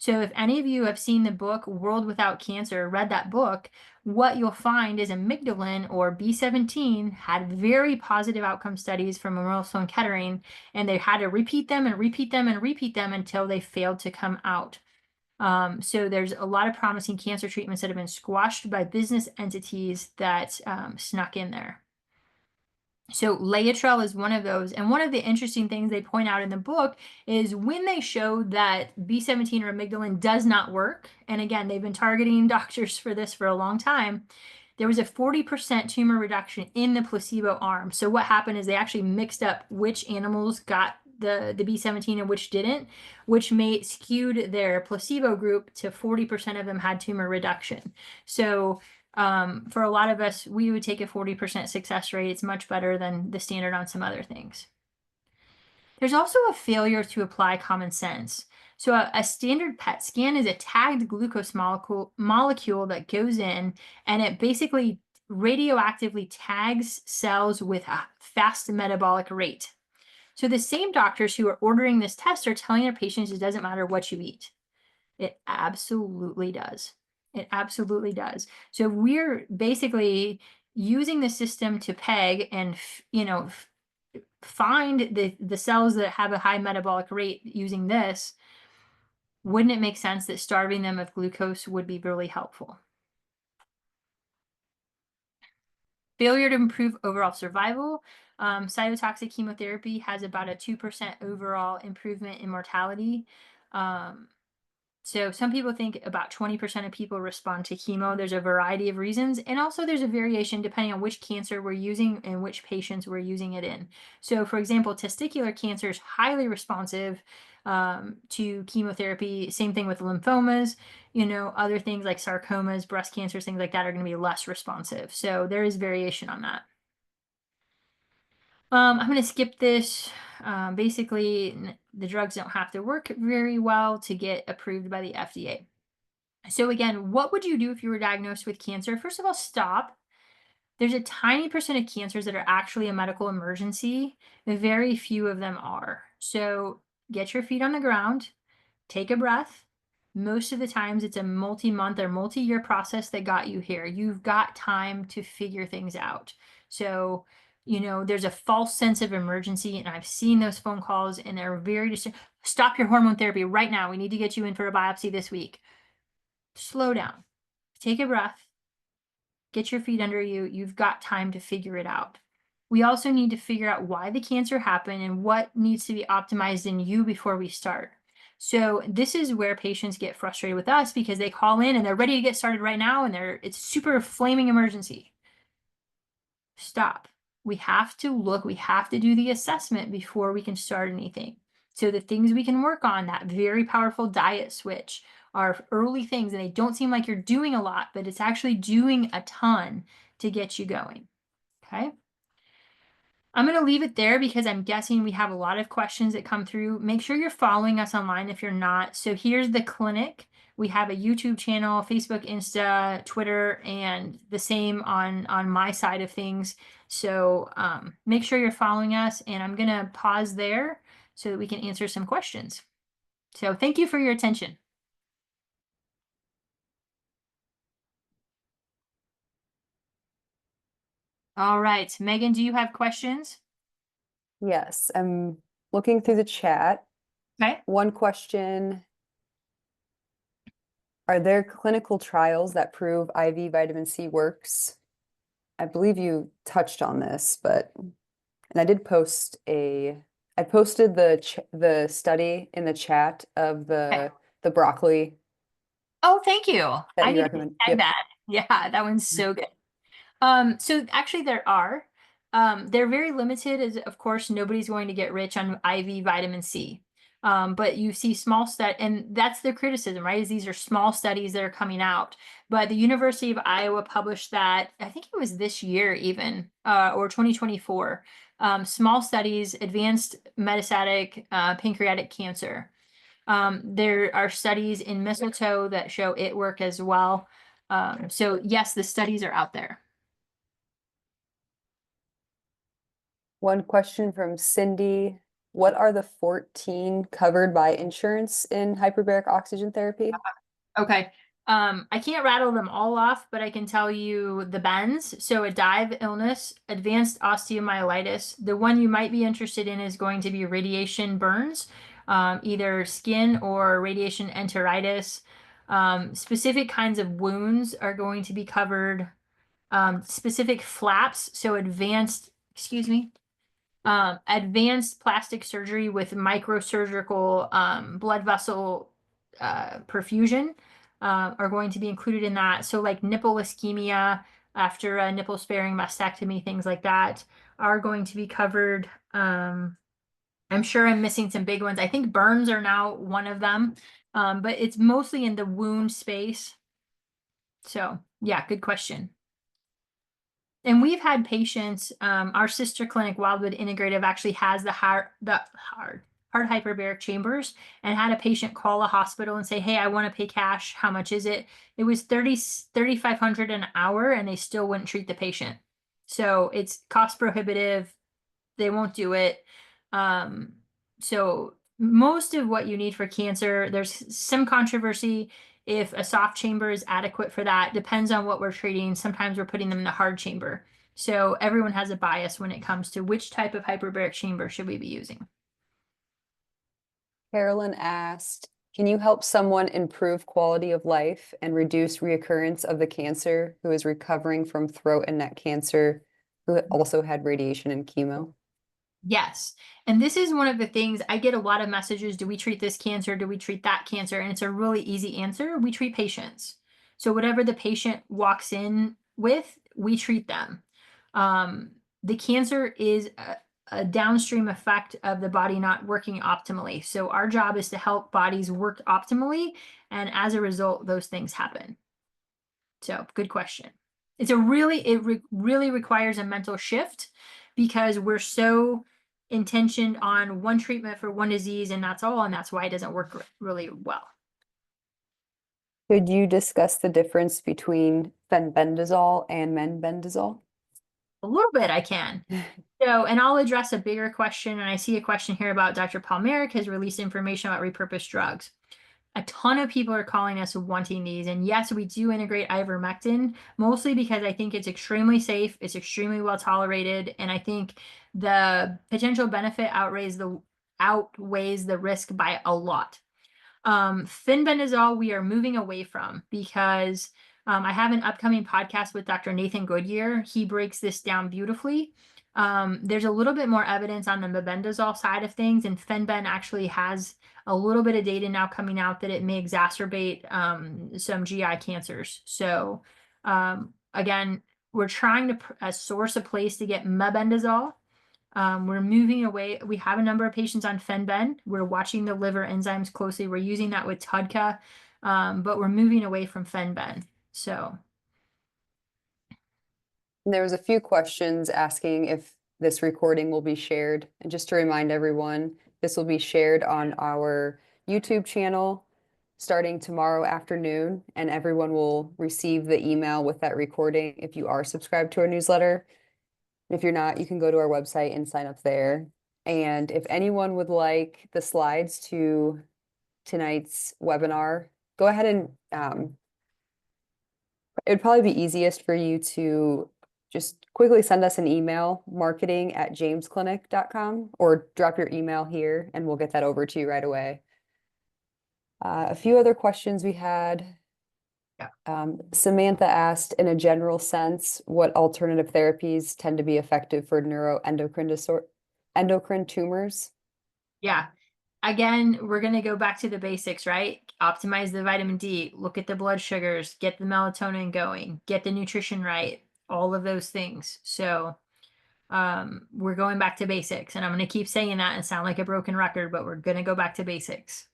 So if any of you have seen the book World Without Cancer, read that book, what you'll find is amygdalin or B17 had very positive outcome studies from Memorial Sloan Kettering, and they had to repeat them and repeat them and repeat them until they failed to come out. So there's a lot of promising cancer treatments that have been squashed by business entities that snuck in there. So Laetrile is one of those. And one of the interesting things they point out in the book is when they showed that B17 or amygdalin does not work, and again, they've been targeting doctors for this for a long time, there was a 40% tumor reduction in the placebo arm. So what happened is they actually mixed up which animals got the B17 and which didn't, which skewed their placebo group to 40% of them had tumor reduction. So for a lot of us, we would take a 40% success rate. It's much better than the standard on some other things. There's also a failure to apply common sense. So a standard PET scan is a tagged glucose molecule that goes in and it basically radioactively tags cells with a fast metabolic rate. So the same doctors who are ordering this test are telling their patients it doesn't matter what you eat. It absolutely does. It absolutely does. So we're basically using the system to peg and, find the cells that have a high metabolic rate using this. Wouldn't it make sense that starving them of glucose would be really helpful? Failure to improve overall survival. Cytotoxic chemotherapy has about a 2% overall improvement in mortality. So some people think about 20% of people respond to chemo. There's a variety of reasons. And also there's a variation depending on which cancer we're using and which patients we're using it in. So for example, testicular cancer is highly responsive to chemotherapy. Same thing with lymphomas. Other things like sarcomas, breast cancers, things like that are going to be less responsive. So there is variation on that. I'm going to skip this. Basically, the drugs don't have to work very well to get approved by the FDA. So again, what would you do if you were diagnosed with cancer? First of all, stop. There's a tiny percent of cancers that are actually a medical emergency. Very few of them are. So get your feet on the ground, take a breath. Most of the times it's a multi-month or multi-year process that got you here. You've got time to figure things out. So, there's a false sense of emergency, and I've seen those phone calls and they're very stop your hormone therapy right now. We need to get you in for a biopsy this week. Slow down, take a breath, get your feet under you. You've got time to figure it out. We also need to figure out why the cancer happened and what needs to be optimized in you before we start. So this is where patients get frustrated with us because they call in and they're ready to get started right now and it's super flaming emergency. Stop. We have to look, we have to do the assessment before we can start anything. So the things we can work on, that very powerful diet switch, are early things, and they don't seem like you're doing a lot, but it's actually doing a ton to get you going. Okay. I'm going to leave it there because I'm guessing we have a lot of questions that come through. Make sure you're following us online if you're not. So here's the clinic. We have a YouTube channel, Facebook, Insta, Twitter, and the same on my side of things. So make sure you're following us, and I'm going to pause there so that we can answer some questions. So thank you for your attention. All right, Megan, do you have questions? Yes, I'm looking through the chat. Okay. One question. Are there clinical trials that prove IV vitamin C works? I believe you touched on this, and I did I posted the study in the chat of Okay. the broccoli Oh, thank you. that I you need to recommend. tag Yep. that. Yeah, that one's so good. So actually there are. They're very limited as of course nobody's going to get rich on IV vitamin C. But you see small and that's their criticism, right? Is these are small studies that are coming out. But the University of Iowa published that, I think it was this year even, or 2024. Small studies, advanced metastatic pancreatic cancer. There are studies in mistletoe that show it work as well. So yes, the studies are out there. One question from Cindy. What are the 14 covered by insurance in hyperbaric oxygen therapy? Okay. I can't rattle them all off, but I can tell you the bends. So a dive illness, advanced osteomyelitis. The one you might be interested in is going to be radiation burns, either skin or radiation enteritis. Specific kinds of wounds are going to be covered. Specific flaps, so advanced plastic surgery with microsurgical blood vessel perfusion are going to be included in that. So like nipple ischemia after a nipple sparing mastectomy, things like that are going to be covered. I'm sure I'm missing some big ones. I think burns are now one of them, but it's mostly in the wound space. So yeah, good question. And we've had patients, our sister clinic, Wildwood Integrative, actually has hard hyperbaric chambers, and had a patient call a hospital and say, hey, I want to pay cash. How much is it? It was 3,500 an hour, and they still wouldn't treat the patient. So it's cost prohibitive. They won't do it. Um, so most of what you need for cancer, there's some controversy if a soft chamber is adequate for that. Depends on what we're treating. Sometimes we're putting them in the hard chamber. So everyone has a bias when it comes to which type of hyperbaric chamber should we be using. Carolyn asked, can you help someone improve quality of life and reduce reoccurrence of the cancer who is recovering from throat and neck cancer, who also had radiation and chemo? Yes. And this is one of the things I get a lot of messages. Do we treat this cancer? Do we treat that cancer? And it's a really easy answer. We treat patients. So whatever the patient walks in with, we treat them. The cancer is a downstream effect of the body not working optimally. So our job is to help bodies work optimally. And as a result, those things happen. So good question. Really requires a mental shift because we're so intentioned on one treatment for one disease and that's all, and that's why it doesn't work really well. Could you discuss the difference between fenbendazole and menbendazole? A little bit I can. So, and I'll address a bigger question, and I see a question here about Dr. Palmeric has released information about repurposed drugs. A ton of people are calling us wanting these. And yes, we do integrate ivermectin, mostly because I think it's extremely safe, it's extremely well tolerated, and I think the potential benefit outweighs the risk by a lot. Fenbendazole we are moving away from because I have an upcoming podcast with Dr. Nathan Goodyear. He breaks this down beautifully. There's a little bit more evidence on the mebendazole side of things, and Fenben actually has a little bit of data now coming out that it may exacerbate some GI cancers. So again, we're trying to source a place to get mebendazole. We're moving away. We have a number of patients on Fenben. We're watching the liver enzymes closely. We're using that with TUDCA, but we're moving away from Fenben. So There was a few questions asking if this recording will be shared. And just to remind everyone, this will be shared on our YouTube channel starting tomorrow afternoon, and everyone will receive the email with that recording if you are subscribed to our newsletter. If you're not, you can go to our website and sign up there. And if anyone would like the slides to tonight's webinar, go ahead and it would probably be easiest for you to just quickly send us an email, marketing@jamesclinic.com, or drop your email here and we'll get that over to you right away. A few other questions we had. Samantha asked, in a general sense, what alternative therapies tend to be effective for endocrine tumors? yeah, again, we're going to go back to the basics, right? Optimize the vitamin D, look at the blood sugars, get the melatonin going, get the nutrition right, all of those things. So we're going back to basics, and I'm going to keep saying that and sound like a broken record, but we're going to go back to basics.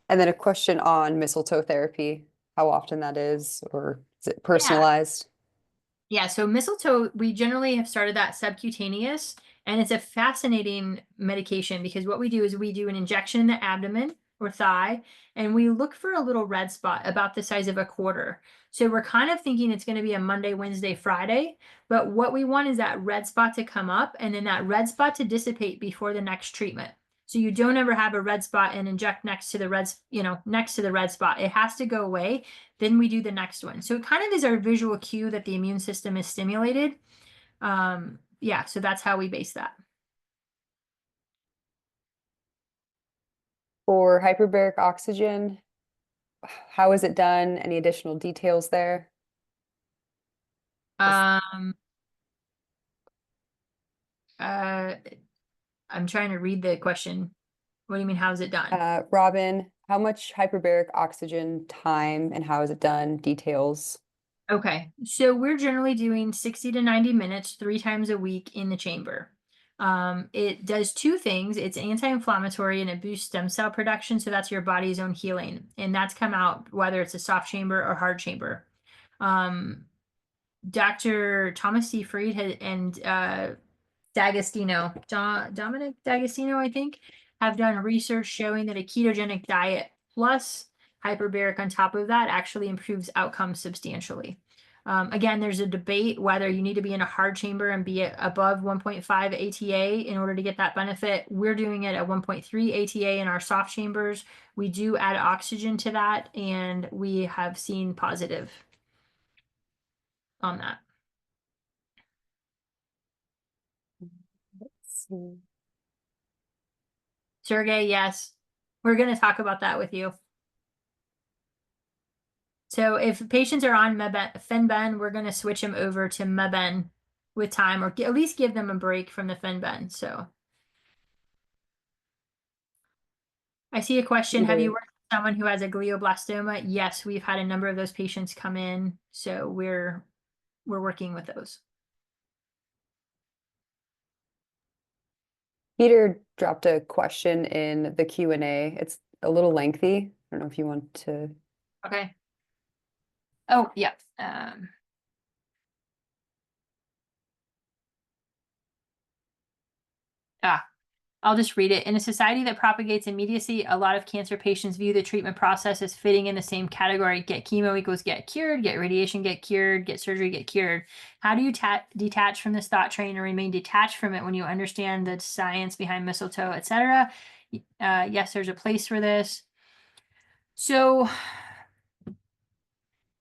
And then a question on mistletoe therapy, how often that is, or is it Yeah. personalized? Yeah, so mistletoe, we generally have started that subcutaneous, and it's a fascinating medication because what we do is we do an injection in the abdomen or thigh, and we look for a little red spot about the size of a quarter. So we're kind of thinking it's going to be a Monday, Wednesday, Friday, but what we want is that red spot to come up and then that red spot to dissipate before the next treatment. So you don't ever have a red spot and inject next to the next to the red spot. It has to go away. Then we do the next one. So it kind of is our visual cue that the immune system is stimulated. Yeah, so that's how we base that. For hyperbaric oxygen, how is it done? Any additional details there? Um, uh, I'm trying to read the question. What do you mean, how's it done? Robin, how much hyperbaric oxygen time and how is it done? Details. Okay, so we're generally doing 60 to 90 minutes 3 times a week in the chamber. It does two things. It's anti-inflammatory and it boosts stem cell production. So that's your body's own healing. And that's come out whether it's a soft chamber or hard chamber. Dr. Thomas C. Fried and Dominic D'Agostino, I think, have done research showing that a ketogenic diet plus hyperbaric on top of that actually improves outcomes substantially. Again, there's a debate whether you need to be in a hard chamber and be above 1.5 ATA in order to get that benefit. We're doing it at 1.3 ATA in our soft chambers. We do add oxygen to that, and we have seen positive on that. Let's see. Sergey, yes. We're going to talk about that with you. So if patients are on Fenben, we're going to switch them over to Meben with time, or at least give them a break from the Fenben. So I see a question. Have you worked with someone who has a glioblastoma? Yes, we've had a number of those patients come in. So we're working with those. Peter dropped a question in the Q&A. It's a little lengthy. I don't know if you want to. Okay. Oh, yeah. I'll just read it. In a society that propagates immediacy, a lot of cancer patients view the treatment process as fitting in the same category. Get chemo equals get cured, get radiation, get cured, get surgery, get cured. How do you detach from this thought train and remain detached from it when you understand the science behind mistletoe, etc.? Yes, there's a place for this. So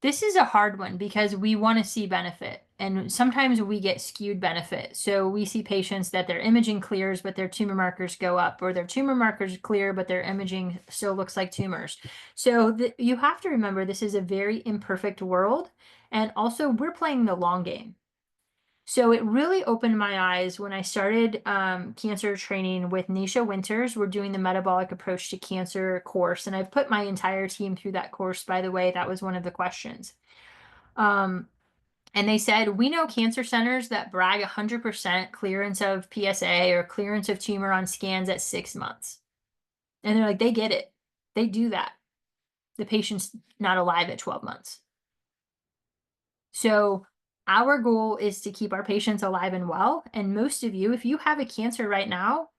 this is a hard one because we want to see benefit, and sometimes we get skewed benefit. So we see patients that their imaging clears, but their tumor markers go up, or their tumor markers clear, but their imaging still looks like tumors. So you have to remember this is a very imperfect world, and also we're playing the long game. So it really opened my eyes when I started cancer training with Nisha Winters. We're doing the Metabolic Approach to Cancer course, and I've put my entire team through that course, by the way. That was one of the questions. And they said, we know cancer centers that brag 100% clearance of PSA or clearance of tumor on scans at 6 months. And they're like, they get it. They do that. The patient's not alive at 12 months. So our goal is to keep our patients alive and well. And most of you, if you have a cancer right now,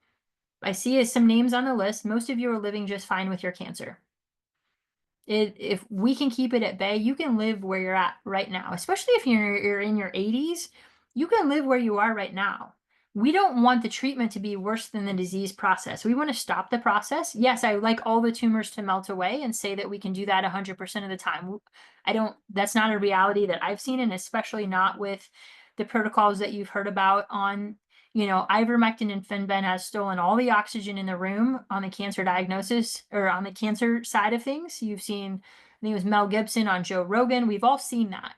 I see some names on the list. Most of you are living just fine with your cancer. If we can keep it at bay, you can live where you're at right now, especially if you're in your 80s, you can live where you are right now. We don't want the treatment to be worse than the disease process. We want to stop the process. Yes, I would like all the tumors to melt away and say that we can do that 100% of the time. That's not a reality that I've seen, and especially not with the protocols that you've heard about on, ivermectin and Fenben has stolen all the oxygen in the room on the cancer diagnosis or on the cancer side of things. You've seen, I think it was Mel Gibson on Joe Rogan. We've all seen that.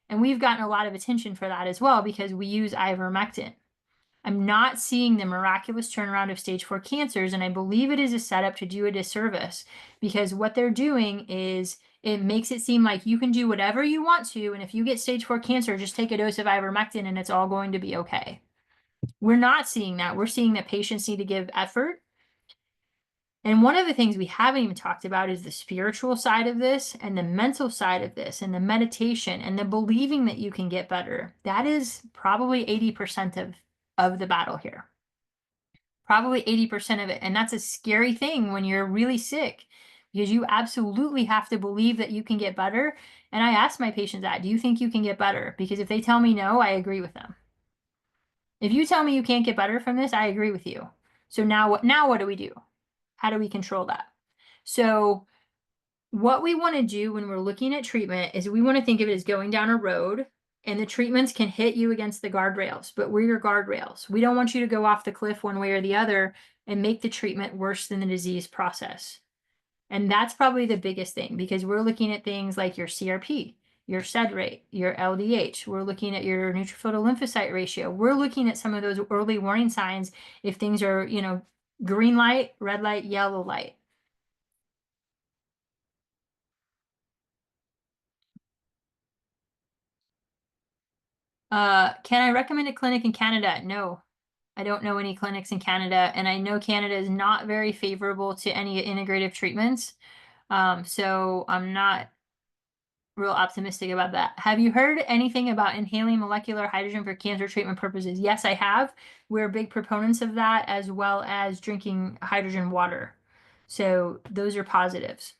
And we've gotten a lot of attention for that as well because we use ivermectin. I'm not seeing the miraculous turnaround of stage 4 cancers, and I believe it is a setup to do a disservice because what they're doing is it makes it seem like you can do whatever you want to, and if you get stage 4 cancer, just take a dose of ivermectin and it's all going to be okay. We're not seeing that. We're seeing that patients need to give effort. And one of the things we haven't even talked about is the spiritual side of this and the mental side of this and the meditation and the believing that you can get better. That is probably 80% of the battle here. Probably 80% of it. And that's a scary thing when you're really sick because you absolutely have to believe that you can get better. And I ask my patients that, do you think you can get better? Because if they tell me no, I agree with them. If you tell me you can't get better from this, I agree with you. So now what do we do? How do we control that? So what we want to do when we're looking at treatment is we want to think of it as going down a road, and the treatments can hit you against the guardrails, but we're your guardrails. We don't want you to go off the cliff one way or the other and make the treatment worse than the disease process. And that's probably the biggest thing because we're looking at things like your CRP, your SED rate, your LDH. We're looking at your neutrophil to lymphocyte ratio. We're looking at some of those early warning signs if things are, green light, red light, yellow light. Can I recommend a clinic in Canada? No. I don't know any clinics in Canada, and I know Canada is not very favorable to any integrative treatments. So I'm not real optimistic about that. Have you heard anything about inhaling molecular hydrogen for cancer treatment purposes? Yes, I have. We're big proponents of that, as well as drinking hydrogen water. So those are positives.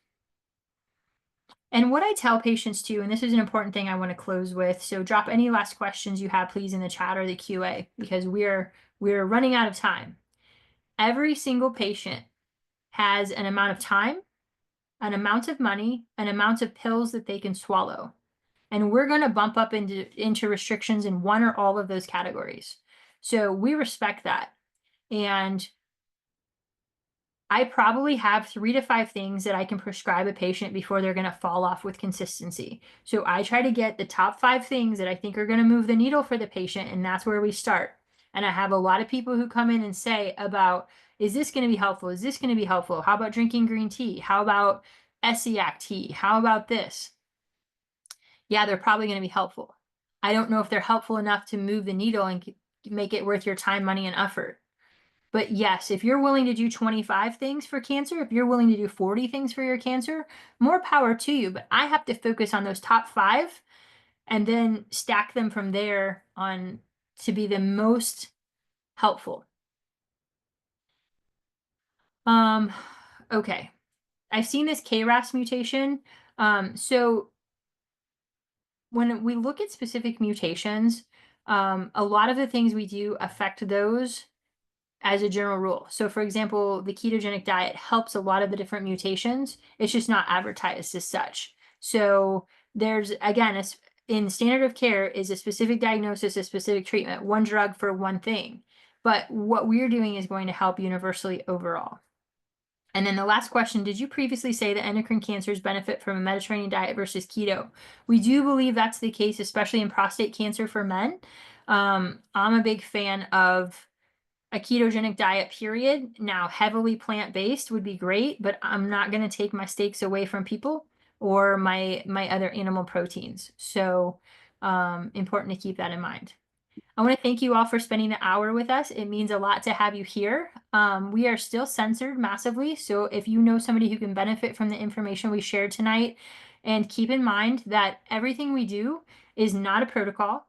And what I tell patients too, and this is an important thing I want to close with, so drop any last questions you have, please, in the chat or the QA, because we're running out of time. Every single patient has an amount of time, an amount of money, an amount of pills that they can swallow. And we're going to bump up into restrictions in one or all of those categories. So we respect that. And I probably have 3 to 5 things that I can prescribe a patient before they're going to fall off with consistency. So I try to get the top 5 things that I think are going to move the needle for the patient, and that's where we start. And I have a lot of people who come in and say about, is this going to be helpful? Is this going to be helpful? How about drinking green tea? How about Essiac tea? How about this? Yeah, they're probably going to be helpful. I don't know if they're helpful enough to move the needle and make it worth your time, money, and effort. But yes, if you're willing to do 25 things for cancer, if you're willing to do 40 things for your cancer, more power to you. But I have to focus on those top 5 and then stack them from there on to be the most helpful. Okay. I've seen this KRAS mutation. So when we look at specific mutations, a lot of the things we do affect those as a general rule. So for example, the ketogenic diet helps a lot of the different mutations. It's just not advertised as such. So there's, again, in standard of care is a specific diagnosis, a specific treatment, one drug for one thing. But what we're doing is going to help universally overall. And then the last question, did you previously say that endocrine cancers benefit from a Mediterranean diet versus keto? We do believe that's the case, especially in prostate cancer for men. I'm a big fan of a ketogenic diet, period. Now, heavily plant-based would be great, but I'm not going to take my steaks away from people or my other animal proteins. So important to keep that in mind. I want to thank you all for spending the hour with us. It means a lot to have you here. We are still censored massively, so if you know somebody who can benefit from the information we shared tonight, and keep in mind that everything we do is not a protocol.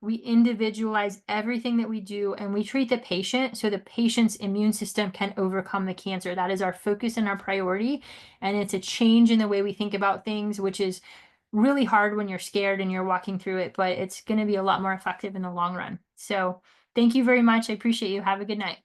We individualize everything that we do, and we treat the patient so the patient's immune system can overcome the cancer. That is our focus and our priority, and it's a change in the way we think about things, which is really hard when you're scared and you're walking through it, but it's going to be a lot more effective in the long run. So thank you very much. I appreciate you. Have a good night.